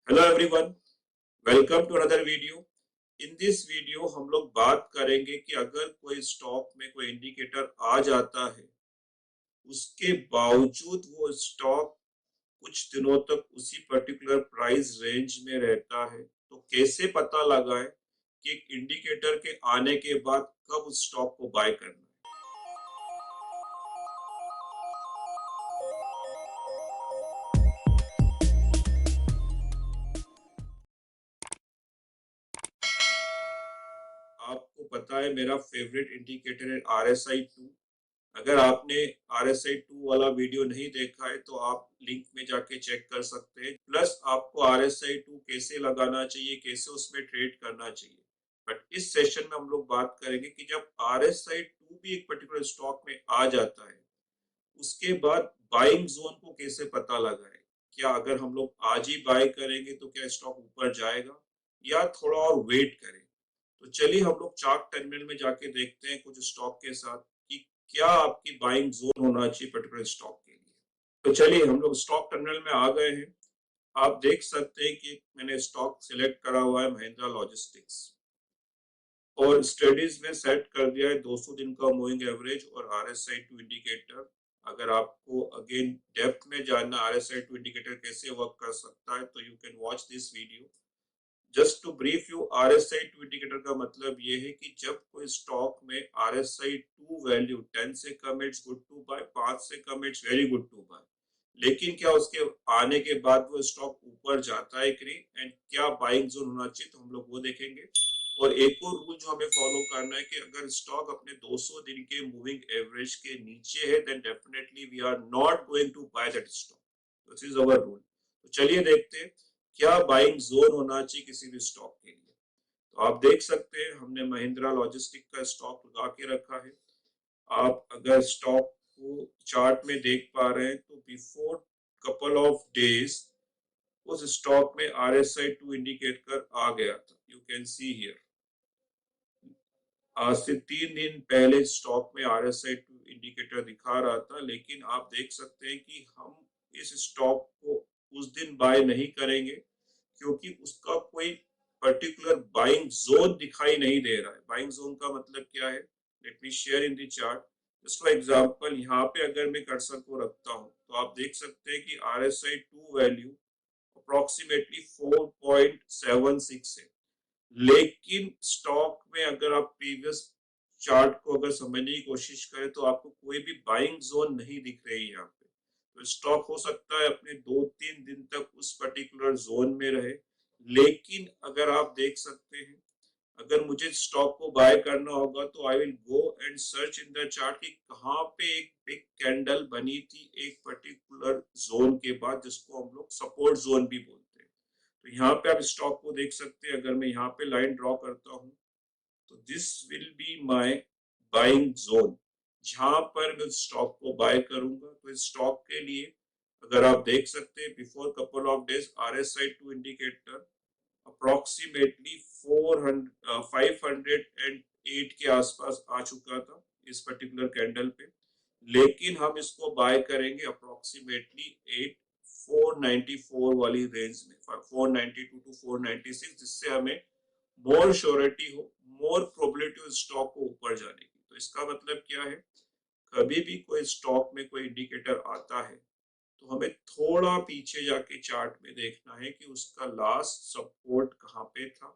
Hello everyone, welcome to another video. In this video हम लोग बात करेंगे कि अगर कोई स्टॉक में कोई इंडिकेटर आ जाता है, उसके बावजूद वो स्टॉक कुछ दिनों तक उसी पर्टिकुलर प्राइस रेंज में रहता है, तो कैसे पता लगाएं कि एक इंडिकेटर के आने के बाद कब उस स्टॉक को बाय करना है। आपको पता है मेरा फेवरेट इंडिकेटर है RSI 2। अगर आपने RSI 2 वाला वीडियो नहीं देखा है तो आप लिंक में जाके चेक कर सकते हैं। प्लस आपको RSI 2 कैसे लगाना चाहिए, कैसे उसमें ट्रेड करना चाहिए। बट इस सेशन में हम लोग बात करेंगे कि जब RSI 2 भी एक पर्टिकुलर स्टॉक में आ जाता है, उसके बाद बाइंग जोन को कैसे पता लगाए। क्या अगर हम लोग आज ही बाय करेंगे तो क्या स्टॉक ऊपर जाएगा या थोड़ा और वेट करें। तो चलिए हम लोग चार्ट टर्मिनल में जाके देखते हैं कुछ स्टॉक के साथ कि क्या आपकी बाइंग जोन होना चाहिए पर्टिकुलर स्टॉक के लिए। तो चलिए हम लोग स्टॉक टर्मिनल में आ गए हैं। आप देख सकते हैं कि मैंने स्टॉक सिलेक्ट करा हुआ है महिंद्रा लॉजिस्टिक्स और स्टडीज में सेट कर दिया है 200 दिन का मूविंग एवरेज और RSI 2 इंडिकेटर। अगर आपको अगेन डेप्थ में जानना RSI 2 इंडिकेटर कैसे वर्क कर सकता है तो you can watch this video. Just to brief you, RSI 2 indicator का मतलब ये है कि जब कोई स्टॉक में RSI 2 वैल्यू 10 से कम इट्स गुड टू बाय, 5 से कम it's very good to buy. लेकिन क्या उसके आने के बाद वो स्टॉक ऊपर जाता है कि नहीं एंड क्या बाइंग जोन होना चाहिए, तो हम लोग वो देखेंगे। और एक और रूल जो हमें फॉलो करना है कि अगर स्टॉक अपने 200 दिन के मूविंग एवरेज के नीचे है then definitely we are not going to buy that stock. This is our rule. तो चलिए देखते हैं क्या बाइंग जोन होना चाहिए किसी भी स्टॉक के लिए। तो आप देख सकते हैं हमने महिंद्रा लॉजिस्टिक का स्टॉक लगा के रखा है। आप अगर स्टॉक को चार्ट में देख पा रहे हैं तो बिफोर कपल ऑफ डेज उस स्टॉक में RSI 2 इंडिकेट कर आ गया था। यू कैन सी हियर आज से 3 दिन पहले स्टॉक में RSI 2 इंडिकेटर दिखा रहा था, लेकिन आप देख सकते हैं कि हम इस स्टॉक को उस दिन बाय नहीं करेंगे क्योंकि उसका कोई पर्टिकुलर बाइंग जोन दिखाई नहीं दे रहा है। बाइंग जोन का मतलब क्या है, let me share in the chart. Just for example यहाँ पे अगर मैं कर्सर को रखता हूँ तो आप देख सकते हैं कि RSI 2 वैल्यू अप्रोक्सीमेटली 4.76 है। लेकिन स्टॉक में अगर आप प्रीवियस चार्ट को अगर समझने की कोशिश करें तो आपको कोई भी बाइंग जोन नहीं दिख रही है यहाँ पे। तो स्टॉक हो सकता है अपने 2-3 दिन तक उस पर्टिकुलर जोन में रहे। लेकिन अगर आप देख सकते हैं, अगर मुझे स्टॉक को बाय करना होगा तो I will go and search in the chart कि कहाँ पे एक बिग कैंडल बनी थी एक पर्टिकुलर जोन के बाद, जिसको हम लोग सपोर्ट जोन भी बोलते हैं। तो यहाँ पे आप स्टॉक को देख सकते हैं। अगर मैं यहाँ पे लाइन ड्रॉ करता हूँ तो this will be my buying zone, जहां पर मैं स्टॉक को बाय करूंगा। तो इस स्टॉक के लिए अगर आप देख सकते हैं before couple of days RSI 2 indicator approximately 508 के आसपास आ चुका था इस पर्टिकुलर कैंडल पे। लेकिन हम इसको बाय करेंगे अप्रोक्सीमेटली 494 वाली रेंज में, 492 टू 496, जिससे हमें मोर श्योरिटी हो, मोर प्रोबेबिलिटी स्टॉक को ऊपर जाने की। तो इसका मतलब क्या है, कभी भी कोई स्टॉक में कोई इंडिकेटर आता है तो हमें थोड़ा पीछे जाके चार्ट में देखना है कि उसका लास्ट सपोर्ट कहाँ पे था,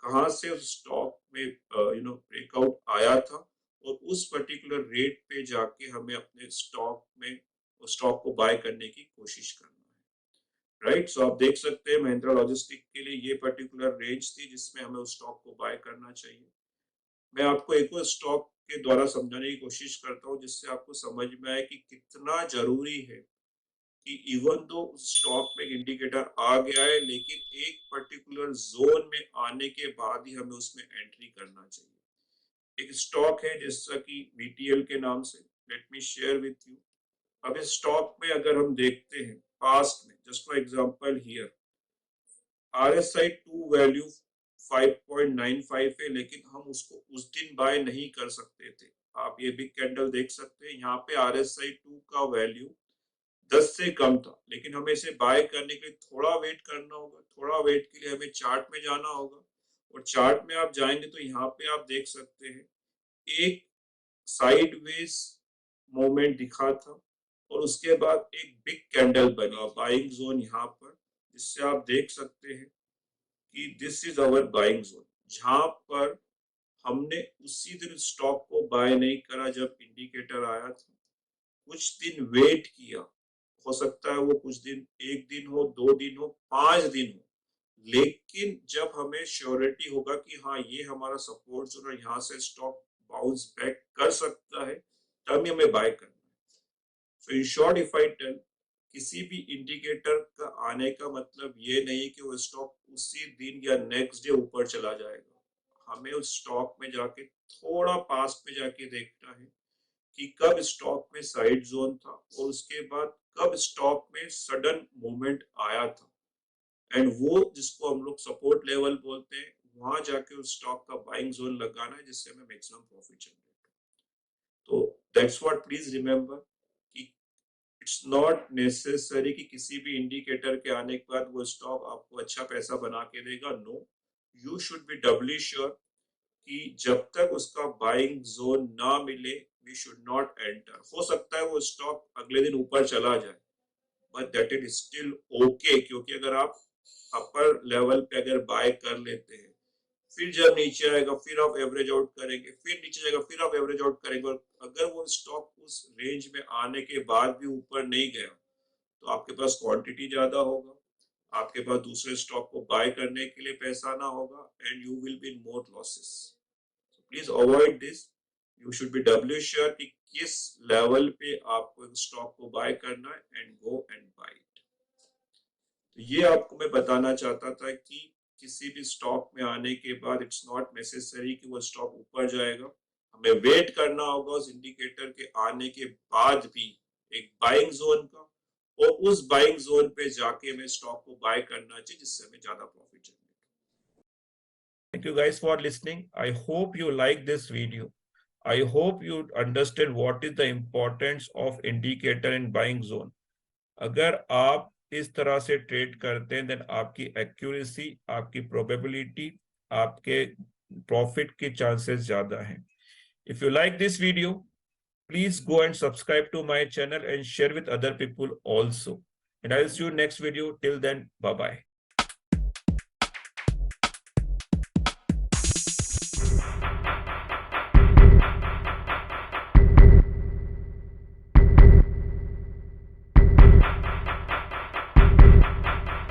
कहाँ से उस स्टॉक में ब्रेकआउट आया था, और उस पर्टिकुलर रेट पे जाके हमें अपने स्टॉक में स्टॉक को बाय करने की कोशिश करना है। राइट, सो आप देख सकते हैं महिंद्रा लॉजिस्टिक के लिए ये पर्टिकुलर रेंज थी जिसमें हमें उस स्टॉक को बाय करना चाहिए। मैं आपको एक और स्टॉक के द्वारा समझाने की कोशिश करता हूँ जिससे आपको समझ में आए कि कितना जरूरी है कि इवन दो स्टॉक में इंडिकेटर आ गया है लेकिन एक पर्टिकुलर जोन में आने के बाद ही हमें उसमें एंट्री करना चाहिए। एक स्टॉक है जैसा कि VTL के नाम से, let me share with you. अब इस स्टॉक में अगर हम देखते हैं पास्ट में, just for example here RSI 2 value 5.95 है, लेकिन हम उसको उस दिन बाय नहीं कर सकते थे। आप ये बिग कैंडल देख सकते हैं, यहाँ पे RSI 2 का वैल्यू 10 से कम था, लेकिन हमें इसे बाय करने के लिए थोड़ा वेट करना होगा। थोड़ा वेट के लिए हमें चार्ट में जाना होगा, और चार्ट में आप जाएंगे तो यहाँ पे आप देख सकते हैं एक साइडवेज मूवमेंट दिखा था, और उसके बाद एक बिग कैंडल बना बाइंग जोन यहाँ पर, जिससे आप देख सकते हैं कि this is our buying zone, जहां पर हमने उसी दिन स्टॉक को बाय नहीं करा जब इंडिकेटर आया था। कुछ दिन वेट किया, हो सकता है वो कुछ दिन, एक दिन हो, 2 दिन हो, 5 दिन हो, लेकिन जब हमें श्योरिटी होगा कि हाँ ये हमारा सपोर्ट जोन है, यहाँ से स्टॉक बाउंस बैक कर सकता है, तभी हमें बाय करना है। So in short if I tell, किसी भी इंडिकेटर का आने का मतलब ये नहीं कि वो स्टॉक उसी दिन या नेक्स्ट डे ऊपर चला जाएगा। हमें उस स्टॉक में जाके थोड़ा पास में जाके देखना है कि कब स्टॉक में साइड जोन था, और उसके बाद कब स्टॉक में सडन मूवमेंट आया था, एंड वो जिसको हम लोग सपोर्ट लेवल बोलते हैं, वहां जाके उस स्टॉक का बाइंग जोन लगाना है, जिससे हमें मैक्सिमम प्रॉफिट जनरेट हो। तो दैट्स व्हाट, प्लीज रिमेंबर कि इट्स नॉट नेसेसरी कि किसी भी इंडिकेटर के आने के बाद वो स्टॉक आपको अच्छा पैसा बना के देगा। No, you should be doubly sure कि जब तक उसका बाइंग जोन ना मिले, वी शुड नॉट एंटर। हो सकता है वो स्टॉक अगले दिन ऊपर चला जाए, but that is still okay, क्योंकि अगर आप अपर लेवल पे अगर बाय कर लेते हैं, फिर जब नीचे आएगा फिर आप एवरेज आउट करेंगे, फिर नीचे जाएगा फिर आप एवरेज आउट करेंगे, और अगर वो स्टॉक उस रेंज में आने के बाद भी ऊपर नहीं गया, तो आपके पास क्वांटिटी ज्यादा होगा, आपके पास दूसरे स्टॉक को बाय करने के लिए पैसा ना होगा, and you will be in more losses. Please avoid this. You should B W sure कि किस लेवल पे आपको स्टॉक को बाय करना है, and go and buy it. तो ये आपको मैं बताना चाहता था कि किसी भी स्टॉक में आने के बाद इट्स नॉट नेसेसरी कि वो स्टॉक ऊपर जाएगा, हमें वेट करना होगा उस इंडिकेटर के आने के बाद भी एक बाइंग जोन का, और उस बाइंग जोन पे जाके हमें स्टॉक को बाय करना चाहिए, जिससे हमें ज्यादा profit generate. Thank you guys for listening. I hope you like this video. I hope you understand what is the importance of indicator in buying zone. अगर आप इस तरह से ट्रेड करते हैं, देन आपकी एक्यूरेसी, आपकी प्रोबेबिलिटी, आपके प्रॉफिट के चांसेस ज्यादा हैं। If you like this video, please go and subscribe to my channel and share with other people also. And I'll see you next video. Till then, bye bye.